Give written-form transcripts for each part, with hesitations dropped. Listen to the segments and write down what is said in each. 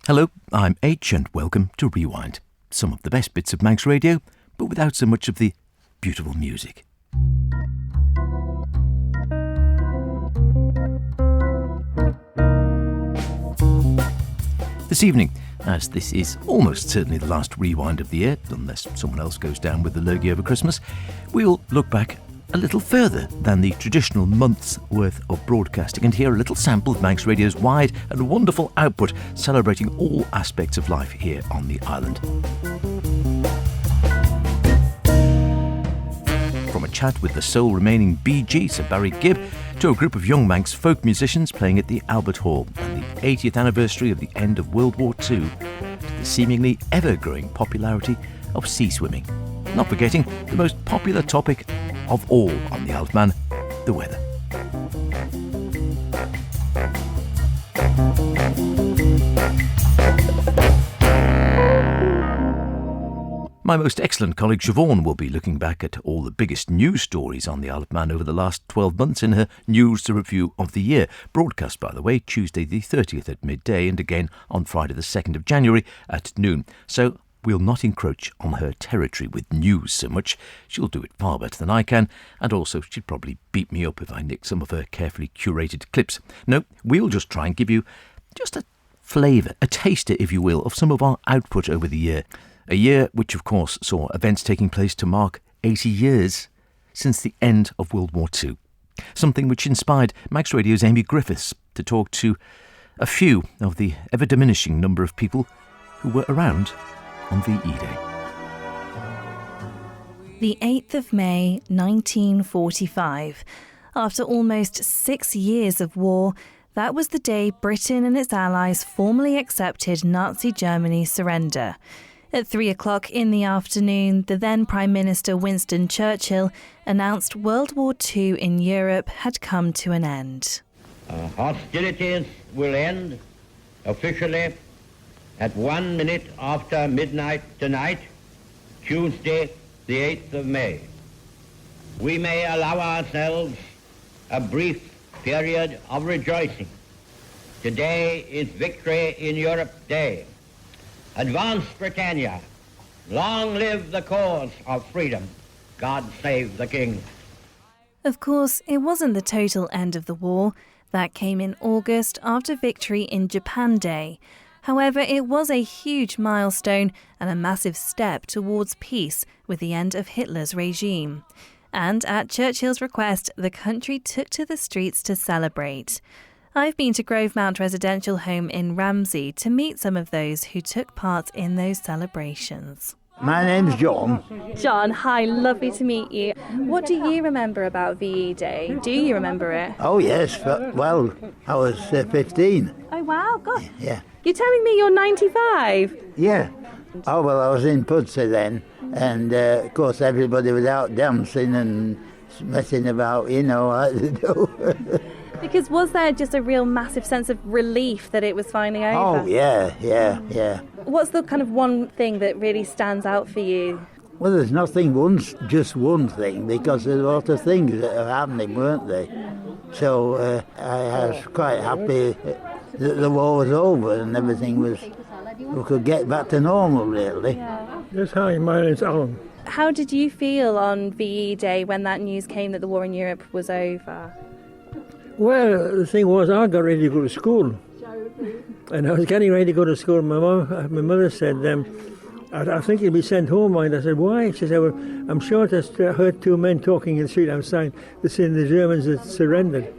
Hello, I'm H and welcome to Rewind. Some of the best bits of Manx Radio, but without so much of the beautiful music. This evening, as this is almost certainly the last Rewind of the year, unless someone else goes down with the lurgy over Christmas, we'll look back a little further than the traditional month's worth of broadcasting and hear a little sample of Manx Radio's wide and wonderful output celebrating all aspects of life here on the island. From a chat with the sole remaining BG, Sir Barry Gibb, to a group of young Manx folk musicians playing at the Albert Hall and the 80th anniversary of the end of World War II, to the seemingly ever-growing popularity of sea swimming. Not forgetting the most popular topic of all on the Isle of Man, the weather. My most excellent colleague Siobhan will be looking back at all the biggest news stories on the Isle of Man over the last 12 months in her News Review of the Year, broadcast, by the way, Tuesday the 30th at midday and again on Friday the 2nd of January at noon. So we'll not encroach on her territory with news so much. She'll do it far better than I can, and also she'd probably beat me up if I nicked some of her carefully curated clips. No, we'll just try and give you just a flavour, a taster, if you will, of some of our output over the year. A year which, of course, saw events taking place to mark 80 years since the end of World War II. Something which inspired Manx Radio's Amy Griffiths to talk to a few of the ever-diminishing number of people who were around on VE Day. The 8th of May, 1945. After almost 6 years of war, that was the day Britain and its allies formally accepted Nazi Germany's surrender. At 3 o'clock in the afternoon, the then Prime Minister Winston Churchill announced World War II in Europe had come to an end. Hostilities will end officially at 1 minute after midnight tonight, Tuesday, the 8th of May. We may allow ourselves a brief period of rejoicing. Today is Victory in Europe Day. Advance Britannia. Long live the cause of freedom. God save the King. Of course, it wasn't the total end of the war. That came in August after victory in Japan Day. However, it was a huge milestone and a massive step towards peace with the end of Hitler's regime. And at Churchill's request, the country took to the streets to celebrate. I've been to Grovemount Residential Home in Ramsey to meet some of those who took part in those celebrations. My name's John. John, hi, lovely to meet you. What do you remember about VE Day? Do you remember it? Oh, yes. Well, I was 15. Oh, wow, God. Yeah. You're telling me you're 95? Yeah. Oh, well, I was in Pudsey then. And, of course, everybody was out dancing and messing about, you know, like they do. Because was there just a real massive sense of relief that it was finally over? Oh, yeah. What's the kind of one thing that really stands out for you? Well, there's just one thing, because there's a lot of things that are happening, weren't they? So I was quite happy that the war was over and everything we could get back to normal, really. Yeah. Yes, hi, my name's Alan. How did you feel on VE Day when that news came that the war in Europe was over? Well, the thing was, I got ready to go to school. And I was getting ready to go to school. My mother said, I think you'll be sent home. And I said, why? She said, well, I'm sure I heard two men talking in the street outside. They're saying the Germans had surrendered.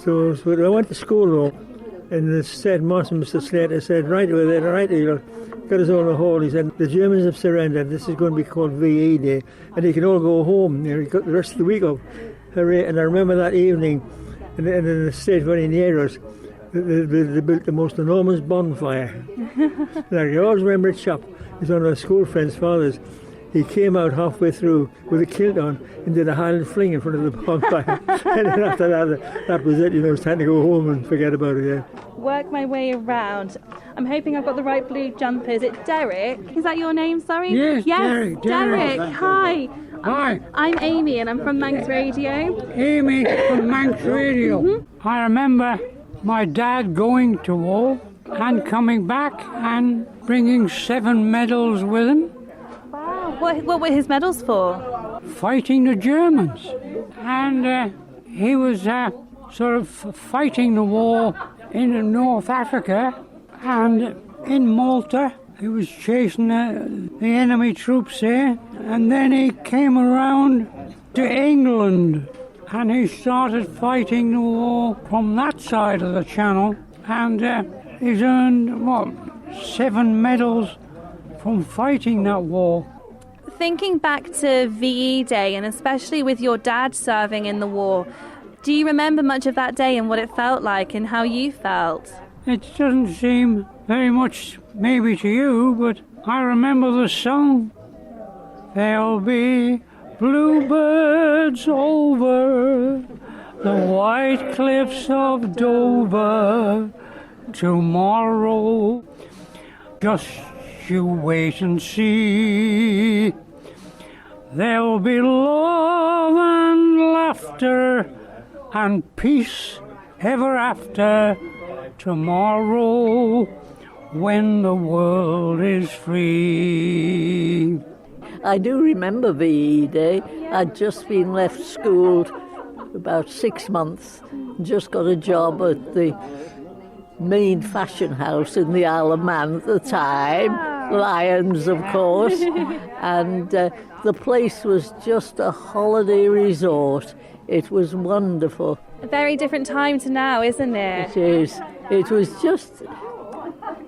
So I went to school, though, and the said Master, Mr. Slater, said, right over there, right here, got us all in the hall. He said, the Germans have surrendered. This is going to be called VE Day. And you can all go home. You got the rest of the week off. Hooray. And I remember that evening, and in the estate very near us, they built the most enormous bonfire. And I always remember a chap, he's one of our school friends' fathers. He came out halfway through with a kilt on and did a Highland fling in front of the bonfire. And then after that was it, it was time to go home and forget about it, yeah. Work my way around. I'm hoping I've got the right blue jumper. Is it Derek? Is that your name, sorry? Yes, Derek. Hi. Hi. I'm Amy and I'm from Manx Radio. Amy from Manx Radio. Mm-hmm. I remember my dad going to war and coming back and bringing 7 medals with him. Wow. What were his medals for? Fighting the Germans. And he was sort of fighting the war in North Africa, and in Malta he was chasing the enemy troops there, and then he came around to England and he started fighting the war from that side of the channel, and he's earned 7 medals from fighting that war. Thinking back to VE Day, and especially with your dad serving in the war, do you remember much of that day and what it felt like and how you felt? It doesn't seem very much maybe to you, but I remember the song. There'll be bluebirds over the white cliffs of Dover tomorrow. Just you wait and see. There'll be love and laughter and peace ever after tomorrow when the world is free. I do remember VE Day. I'd just been left school about 6 months, just got a job at the main fashion house in the Isle of Man at the time, Lions of course, and the place was just a holiday resort. It was wonderful. A very different time to now, isn't it? It is. It was just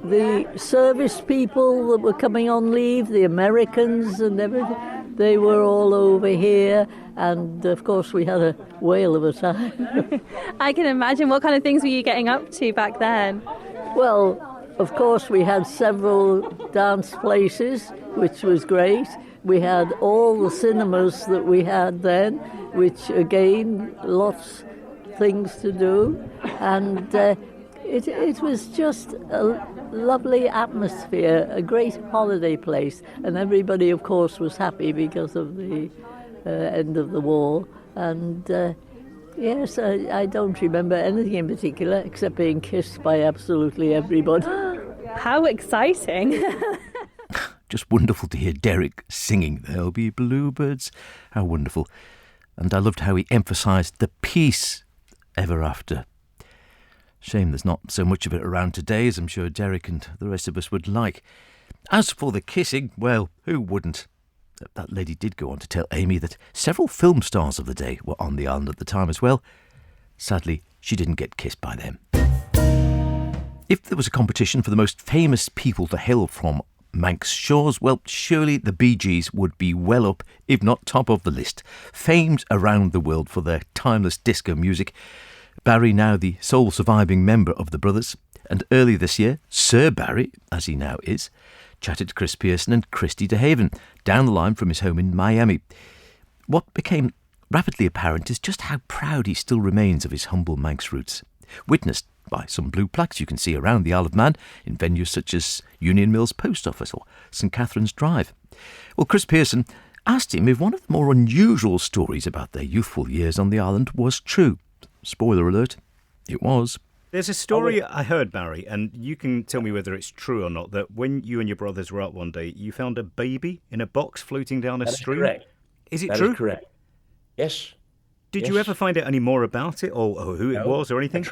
the service people that were coming on leave, the Americans and everything, they were all over here, and of course we had a whale of a time. I can imagine. What kind of things were you getting up to back then? Well, of course we had several dance places, which was great. We had all the cinemas that we had then, which again, lots of things to do, and it was just a lovely atmosphere, a great holiday place, and everybody of course was happy because of the end of the war, and yes, I don't remember anything in particular except being kissed by absolutely everybody. How exciting. Just wonderful to hear Derek singing There'll Be Bluebirds. How wonderful. And I loved how he emphasised the peace ever after. Shame there's not so much of it around today, as I'm sure Derek and the rest of us would like. As for the kissing, well, who wouldn't? That lady did go on to tell Amy that several film stars of the day were on the island at the time as well. Sadly, she didn't get kissed by them. If there was a competition for the most famous people to hail from Manx shores, well, surely the Bee Gees would be well up, if not top of the list. Famed around the world for their timeless disco music, Barry, now the sole surviving member of the Brothers, and early this year, Sir Barry, as he now is, chatted to Chris Pearson and Christy DeHaven down the line from his home in Miami. What became rapidly apparent is just how proud he still remains of his humble Manx roots, witnessed by some blue plaques you can see around the Isle of Man in venues such as Union Mills Post Office or St Catherine's Drive. Well, Chris Pearson asked him if one of the more unusual stories about their youthful years on the island was true. Spoiler alert, it was. There's a story I heard, Barry, and you can tell me whether it's true or not, that when you and your brothers were out one day, you found a baby in a box floating down a stream. Correct. Is it that true? That is correct. Yes. Did you ever find out any more about it, or who it was, or anything?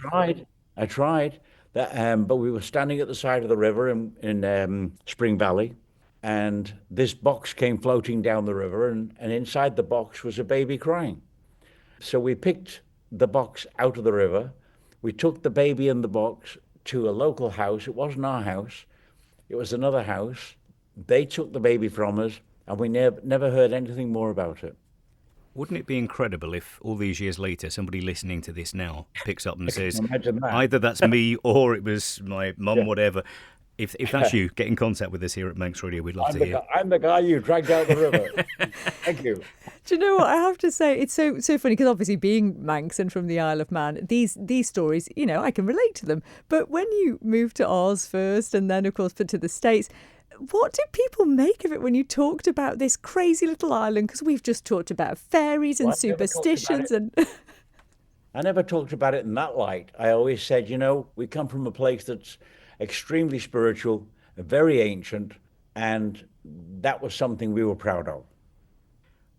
I tried. But we were standing at the side of the river in Spring Valley, and this box came floating down the river, and inside the box was a baby crying. So we picked the box out of the river. We took the baby in the box to a local house. It wasn't our house. It was another house. They took the baby from us, and we never heard anything more about it. Wouldn't it be incredible if all these years later somebody listening to this now picks up and says, that. Either that's me or it was my mum, whatever. If that's you, get in contact with us here at Manx Radio. We'd love to hear. I'm the guy you dragged out the river. Thank you. Do you know what I have to say? It's so funny because obviously being Manx and from the Isle of Man, these stories, you know, I can relate to them. But when you moved to Oz first and then, of course, to the States, what do people make of it when you talked about this crazy little island? Because we've just talked about fairies and superstitions and... I never talked about it in that light. I always said, you know, we come from a place that's extremely spiritual, very ancient, and that was something we were proud of,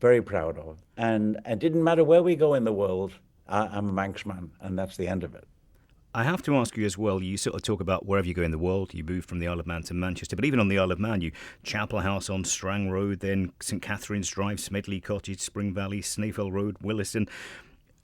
very proud of. And it didn't matter where we go in the world, I'm a Manx man, and that's the end of it. I have to ask you as well, you sort of talk about wherever you go in the world, you move from the Isle of Man to Manchester, but even on the Isle of Man, you Chapel House on Strang Road, then St Catherine's Drive, Smedley Cottage, Spring Valley, Snaefell Road, Williston,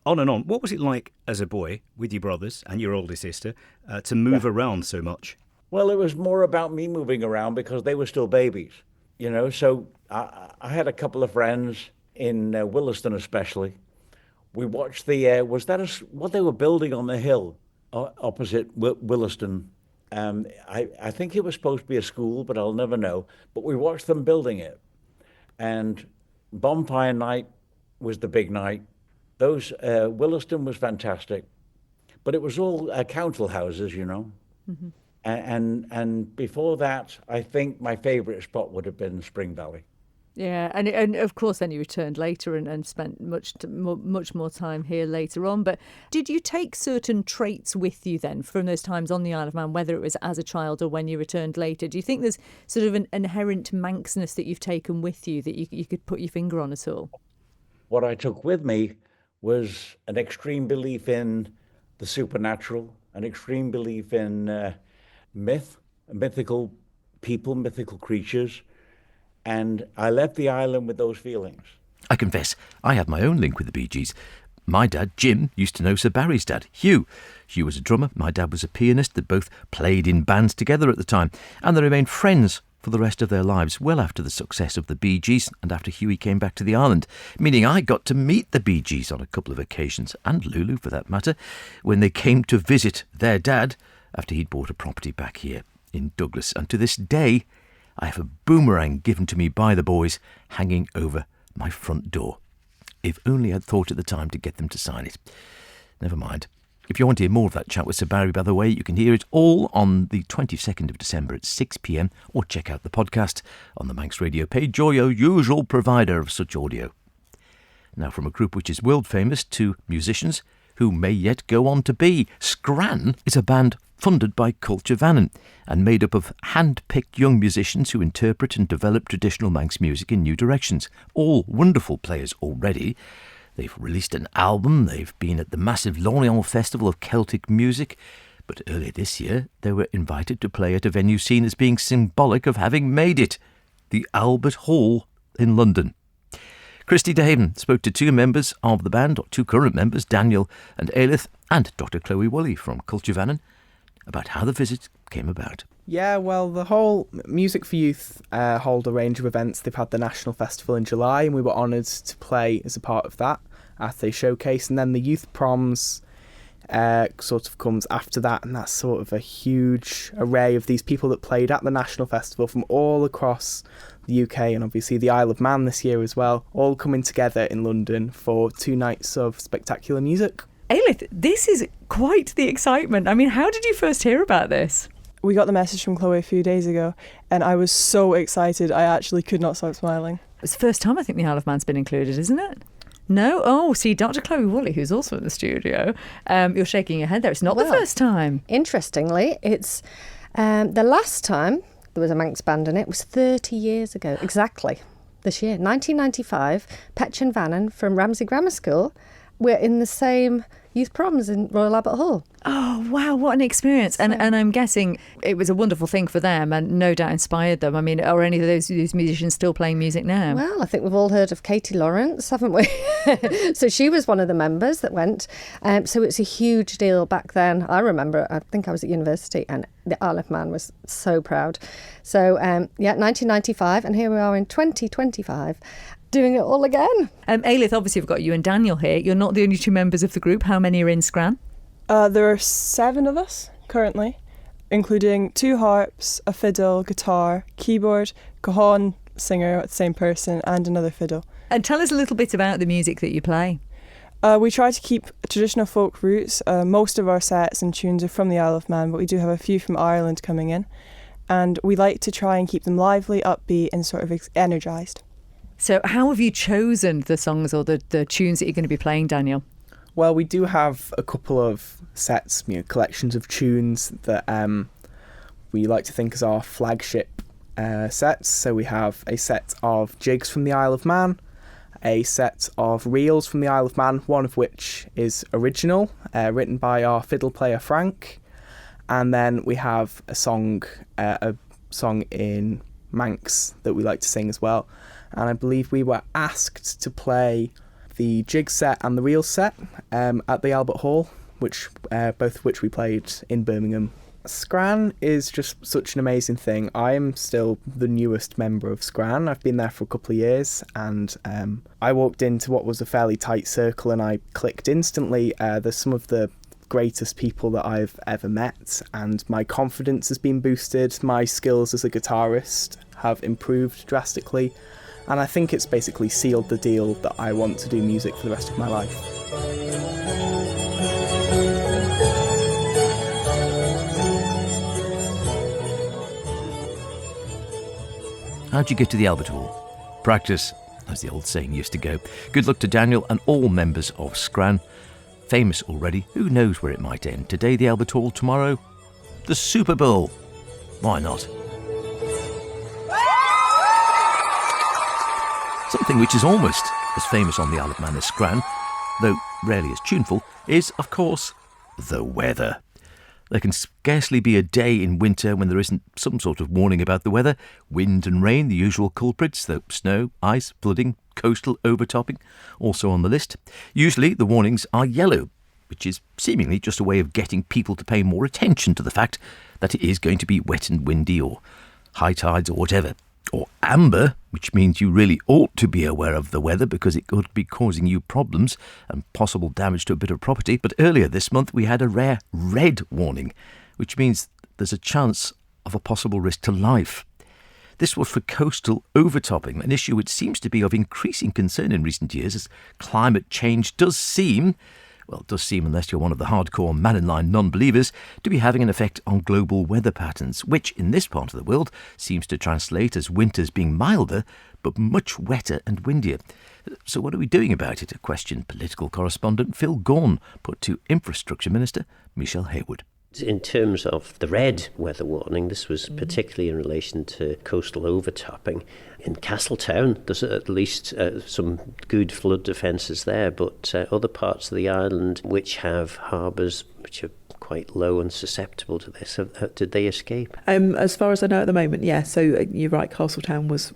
on and on. What was it like as a boy with your brothers and your older sister to move around so much? Well, it was more about me moving around because they were still babies, you know, so I had a couple of friends in Williston especially. We watched what they were building on the hill opposite Williston. I think it was supposed to be a school, but I'll never know. But we watched them building it. And bonfire night was the big night. Williston was fantastic. But it was all council houses, you know. Mm-hmm. And before that, I think my favourite spot would have been Spring Valley. Yeah, and of course then you returned later and spent much more time here later on. But did you take certain traits with you then from those times on the Isle of Man, whether it was as a child or when you returned later? Do you think there's sort of an inherent Manxness that you've taken with you that you could put your finger on at all? What I took with me was an extreme belief in the supernatural, an extreme belief in mythical people, mythical creatures. And I left the island with those feelings. I confess, I have my own link with the Bee Gees. My dad, Jim, used to know Sir Barry's dad, Hugh. Hugh was a drummer, my dad was a pianist. They both played in bands together at the time, and they remained friends for the rest of their lives, well after the success of the Bee Gees and after Hughie came back to the island, meaning I got to meet the Bee Gees on a couple of occasions, and Lulu for that matter, when they came to visit their dad after he'd bought a property back here in Douglas. And to this day, I have a boomerang given to me by the boys hanging over my front door. If only I'd thought at the time to get them to sign it. Never mind. If you want to hear more of that chat with Sir Barry, by the way, you can hear it all on the 22nd of December at 6 p.m, or check out the podcast on the Manx Radio page, or your usual provider of such audio. Now, from a group which is world famous to musicians who may yet go on to be. Scran is a band funded by Culture Vannon and made up of hand-picked young musicians who interpret and develop traditional Manx music in new directions. All wonderful players already. They've released an album, they've been at the massive Lorient Festival of Celtic Music, but earlier this year they were invited to play at a venue seen as being symbolic of having made it, the Albert Hall in London. Christy DeHaven spoke to two members of the band, or two current members, Daniel and Ailith, and Dr. Chloe Woolley from Culture Vannon, about how the visit came about. Yeah, well, the whole Music for Youth hold a range of events. They've had the National Festival in July, and we were honoured to play as a part of that at a showcase. And then the Youth Proms sort of comes after that, and that's sort of a huge array of these people that played at the National Festival from all across the UK and obviously the Isle of Man this year as well, all coming together in London for 2 nights of spectacular music. Ailith, this is quite the excitement. I mean, how did you first hear about this? We got the message from Chloe a few days ago, and I was so excited I actually could not stop smiling. It's the first time I think the Isle of Man's been included, isn't it? No? Oh, see, Dr. Chloe Woolley, who's also in the studio, you're shaking your head there. It's not the first time. Interestingly, it's the last time there was a Manx band in it was 30 years ago, exactly, this year. 1995, Petch and Vannon from Ramsey Grammar School were in the same youth proms in Royal Albert Hall. Oh, wow, what an experience. And I'm guessing it was a wonderful thing for them and no doubt inspired them. I mean, are any of those musicians still playing music now? Well, I think we've all heard of Katie Lawrence, haven't we? So she was one of the members that went. So it's a huge deal back then. I remember, I think I was at university and the Isle of Man was so proud. So, 1995, and here we are in 2025. Doing it all again. Ailith, obviously we've got you and Daniel here. You're not the only two members of the group. How many are in Scran? There are 7 of us currently, including 2 harps, a fiddle, guitar, keyboard, cajon, singer, the same person, and another fiddle. And tell us a little bit about the music that you play. We try to keep traditional folk roots. Most of our sets and tunes are from the Isle of Man, but we do have a few from Ireland coming in. And we like to try and keep them lively, upbeat, and sort of energised. So how have you chosen the songs or the tunes that you're going to be playing, Daniel? Well, we do have a couple of sets, collections of tunes that we like to think as our flagship sets. So we have a set of jigs from the Isle of Man, a set of reels from the Isle of Man, one of which is original, written by our fiddle player Frank, and then we have a song in Manx that we like to sing as well. And I believe we were asked to play the jig set and the reel set at the Albert Hall, both of which we played in Birmingham. Scran is just such an amazing thing. I am still the newest member of Scran. I've been there for a couple of years, and I walked into what was a fairly tight circle and I clicked instantly. There's some of the greatest people that I've ever met, and my confidence has been boosted. My skills as a guitarist have improved drastically, and I think it's basically sealed the deal that I want to do music for the rest of my life. How'd you get to the Albert Hall? Practice, as the old saying used to go. Good luck to Daniel and all members of Scran. Famous already, who knows where it might end. Today the Albert Hall, tomorrow the Super Bowl. Why not? Something which is almost as famous on the Isle of Man as Scran, though rarely as tuneful, is, of course, the weather. There can scarcely be a day in winter when there isn't some sort of warning about the weather. Wind and rain, the usual culprits, though snow, ice, flooding, coastal overtopping, also on the list. Usually the warnings are yellow, which is seemingly just a way of getting people to pay more attention to the fact that it is going to be wet and windy or high tides or whatever. Or amber, which means you really ought to be aware of the weather because it could be causing you problems and possible damage to a bit of property. But earlier this month we had a rare red warning, which means there's a chance of a possible risk to life. This was for coastal overtopping, an issue which seems to be of increasing concern in recent years as climate change does seem unless you're one of the hardcore man-in-line non-believers, to be having an effect on global weather patterns, which in this part of the world seems to translate as winters being milder but much wetter and windier. So what are we doing about it? A question political correspondent Phil Gaughan put to Infrastructure Minister Michelle Haywood. In terms of the red weather warning, this was particularly in relation to coastal overtopping. In Castletown, there's at least some good flood defences there, but other parts of the island which have harbours which are quite low and susceptible to this, did they escape? As far as I know at the moment, yeah. So you're right, Castletown was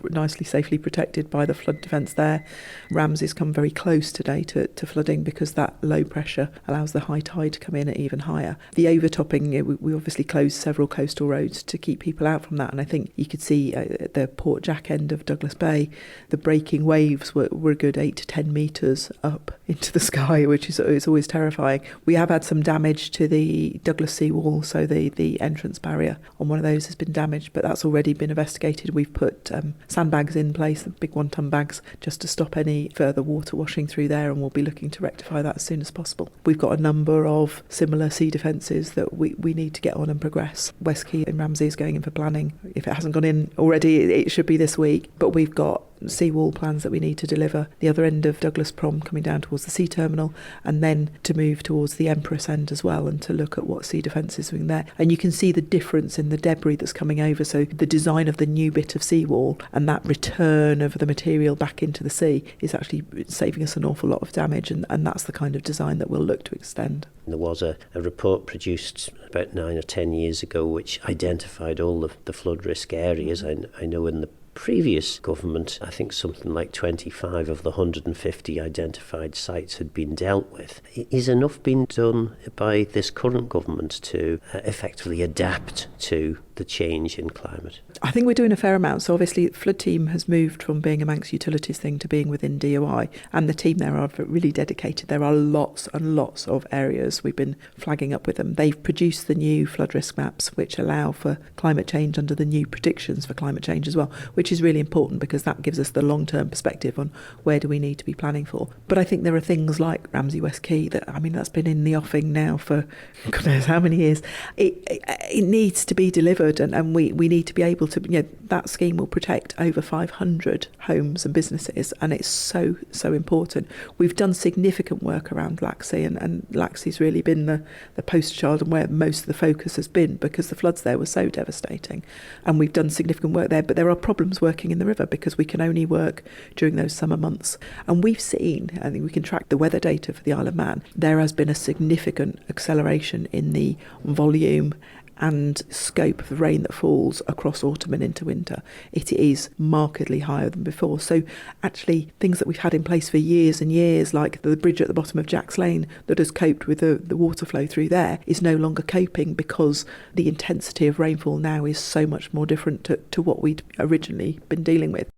nicely, safely protected by the flood defence there. Ramsey's come very close today to flooding because that low pressure allows the high tide to come in at even higher. The overtopping, we obviously closed several coastal roads to keep people out from that, and I think you could see at the Port Jack end of Douglas Bay, the breaking waves were a good 8 to 10 metres up into the sky, which is always terrifying. We have had some damage to the Douglas seawall, so the entrance barrier on one of those has been damaged, but that's already been investigated. We've put sandbags in place, the big 1-ton bags, just to stop any further water washing through there, and we'll be looking to rectify that as soon as possible. We've got a number of similar sea defences that we need to get on and progress. West Quay in Ramsey is going in for planning. If it hasn't gone in already, it should be this week, but we've got seawall plans that we need to deliver. The other end of Douglas Prom coming down towards the sea terminal, and then to move towards the Empress end as well, and to look at what sea defences are in there. And you can see the difference in the debris that's coming over. So the design of the new bit of seawall and that return of the material back into the sea is actually saving us an awful lot of damage, and that's the kind of design that we'll look to extend. There was a report produced about 9 or 10 years ago which identified all the flood risk areas. I know in the previous government, I think something like 25 of the 150 identified sites had been dealt with. Is enough being done by this current government to effectively adapt to the change in climate? I think we're doing a fair amount. So obviously Flood Team has moved from being a Manx Utilities thing to being within DOI, and the team there are really dedicated. There are lots and lots of areas we've been flagging up with them. They've produced the new flood risk maps which allow for climate change under the new predictions for climate change as well, which is really important because that gives us the long-term perspective on where do we need to be planning for. But I think there are things like Ramsey West Quay that's been in the offing now for God knows how many years. It needs to be delivered. offered, and we need to be able to, that scheme will protect over 500 homes and businesses, and it's so important. We've done significant work around Laxey, and Laxey's really been the poster child and where most of the focus has been, because the floods there were so devastating, and we've done significant work there. But there are problems working in the river because we can only work during those summer months, and we've seen, I think we can track the weather data for the Isle of Man, there has been a significant acceleration in the volume and scope of the rain that falls across autumn and into winter. It is markedly higher than before. So actually things that we've had in place for years and years, like the bridge at the bottom of Jack's Lane that has coped with the water flow through there, is no longer coping because the intensity of rainfall now is so much more different to what we'd originally been dealing with.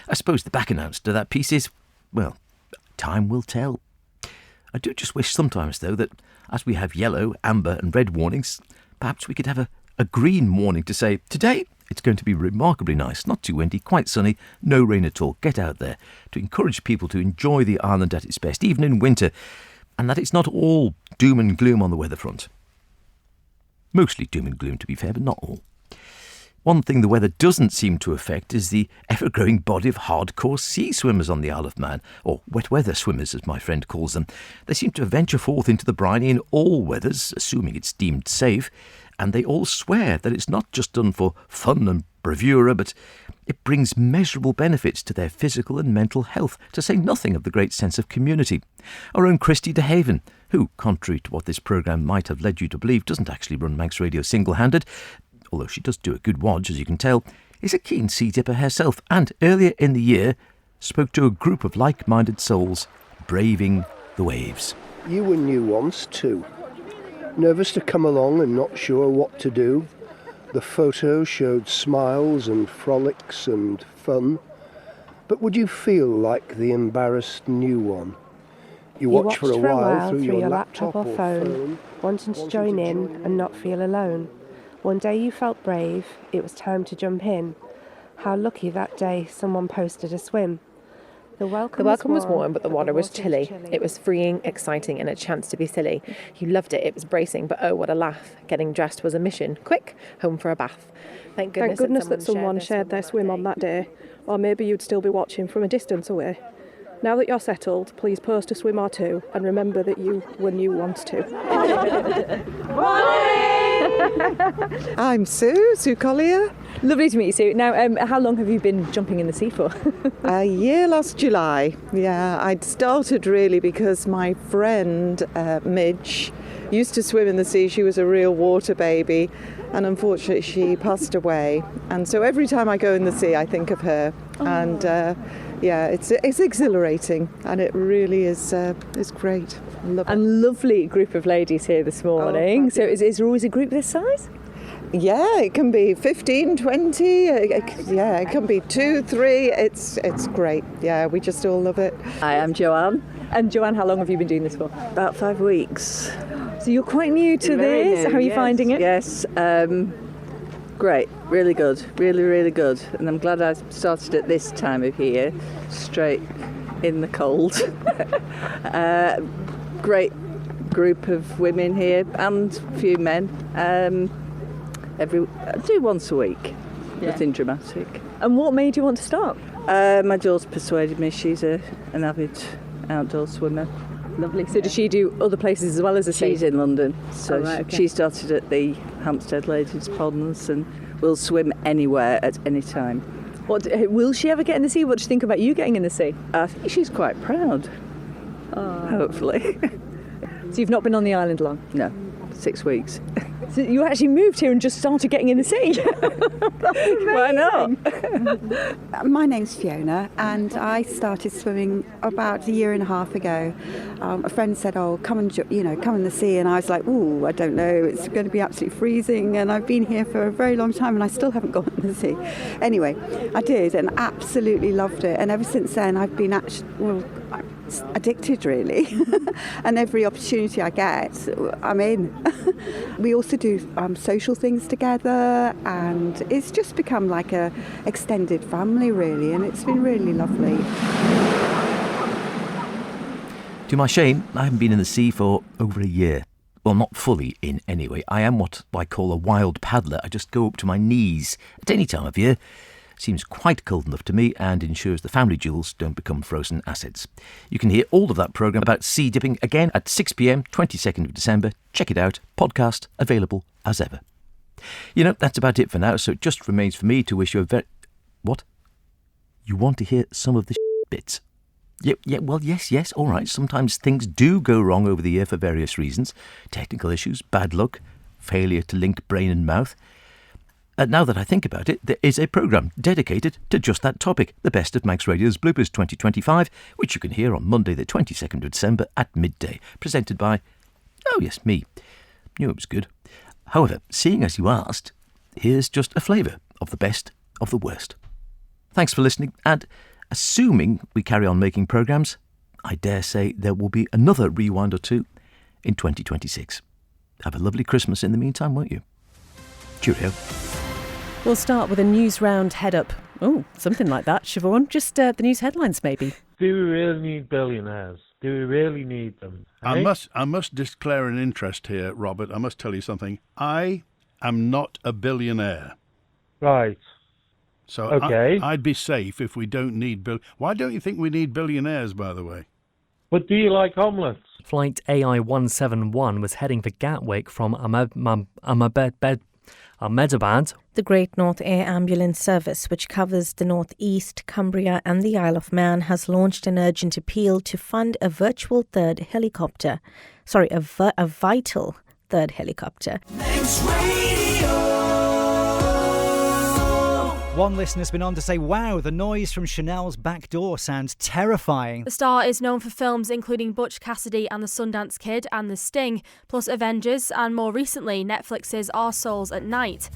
I suppose the back announce to that piece is, well, time will tell. I do just wish sometimes, though, that as we have yellow, amber and red warnings, perhaps we could have a green warning to say, today it's going to be remarkably nice, not too windy, quite sunny, no rain at all. Get out there, to encourage people to enjoy the island at its best, even in winter, and that it's not all doom and gloom on the weather front. Mostly doom and gloom, to be fair, but not all. One thing the weather doesn't seem to affect is the ever-growing body of hardcore sea swimmers on the Isle of Man, or wet weather swimmers as my friend calls them. They seem to venture forth into the briny in all weathers, assuming it's deemed safe, and they all swear that it's not just done for fun and bravura, but it brings measurable benefits to their physical and mental health, to say nothing of the great sense of community. Our own Christy de Haven, who, contrary to what this programme might have led you to believe, doesn't actually run Manx Radio single-handed, although she does do a good watch, as you can tell, is a keen sea dipper herself, and earlier in the year spoke to a group of like-minded souls braving the waves. You were new once too. Nervous to come along and not sure what to do. The photo showed smiles and frolics and fun. But would you feel like the embarrassed new one? You watch for a while through your laptop or phone, wanting to join in and not feel alone. One day you felt brave, it was time to jump in. How lucky that day someone posted a swim. The welcome was warm, but the water was chilly. It was freeing, exciting, and a chance to be silly. You loved it, it was bracing, but oh, what a laugh. Getting dressed was a mission. Quick, home for a bath. Thank goodness that someone shared their swim on that day. Or maybe you'd still be watching from a distance away. Now that you're settled, please post a swim or two, and remember that you were new once too. I'm Sue Collier. Lovely to meet you, Sue. Now, how long have you been jumping in the sea for? A year last July. Yeah, I'd started really because my friend Midge used to swim in the sea. She was a real water baby, and unfortunately she passed away. And so every time I go in the sea, I think of her. Oh. And yeah, it's exhilarating, and it really is great. And lovely group of ladies here this morning. So is there always a group this size? Yeah, it can be 15, 20, yeah, it can be 2, 3, it's great. Yeah, we just all love it. Hi, I'm Joanne. And Joanne, how long have you been doing this for? About 5 weeks. So you're quite new to this. How are you finding it? Yes, great, really good, really good. And I'm glad I started at this time of year, straight in the cold. Great group of women here and a few men. I do once a week, nothing dramatic. And what made you want to start? My daughter persuaded me. She's an avid outdoor swimmer. Lovely. So does she do other places as well as the sea? She's in London, so she started at the Hampstead Ladies Ponds and will swim anywhere at any time. Will she ever get in the sea? What do you think about you getting in the sea? I think she's quite proud. Hopefully. So you've not been on the island long? No, 6 weeks. So you actually moved here and just started getting in the sea? Why not? My name's Fiona, and I started swimming about a year and a half ago. A friend said, "Oh, come in the sea," and I was like, "Ooh, I don't know. It's going to be absolutely freezing." And I've been here for a very long time, and I still haven't gone in the sea. Anyway, I did, and absolutely loved it. And ever since then, I've been addicted, really. And every opportunity I get, I'm in. We also do social things together, and it's just become like a extended family, really, and it's been really lovely. To my shame, I haven't been in the sea for over a year. Well, not fully in anyway. I am what I call a wild paddler. I just go up to my knees at any time of year. Seems quite cold enough to me and ensures the family jewels don't become frozen assets. You can hear all of that programme about sea dipping again at 6 p.m, 22nd of December. Check it out. Podcast available as ever. You know, that's about it for now, so it just remains for me to wish you a very... What? You want to hear some of the bits? Yeah, well, yes, all right. Sometimes things do go wrong over the year for various reasons. Technical issues, bad luck, failure to link brain and mouth. Now that I think about it, there is a programme dedicated to just that topic, the Best of Manx Radio's Bloopers 2025, which you can hear on Monday the 22nd of December at midday, presented by, oh yes, me. Knew it was good. However, seeing as you asked, here's just a flavour of the best of the worst. Thanks for listening, and assuming we carry on making programmes, I dare say there will be another rewind or two in 2026. Have a lovely Christmas in the meantime, won't you? Cheerio. We'll start with a news round head-up. Oh, something like that, Siobhan. Just the news headlines, maybe. Do we really need billionaires? Do we really need them? I must declare an interest here, Robert. I must tell you something. I am not a billionaire. Right. So okay. I'd be safe if we don't need Why don't you think we need billionaires, by the way? But do you like omelets? Flight AI-171 was heading for Gatwick from Ahmedabad. The Great North Air Ambulance Service, which covers the North East, Cumbria and the Isle of Man, has launched an urgent appeal to fund a virtual third helicopter. A vital third helicopter. Manx Radio. One listener's been on to say, wow, the noise from Chanel's back door sounds terrifying. The star is known for films including Butch Cassidy and the Sundance Kid and The Sting, plus Avengers, and more recently, Netflix's Our Souls at Night.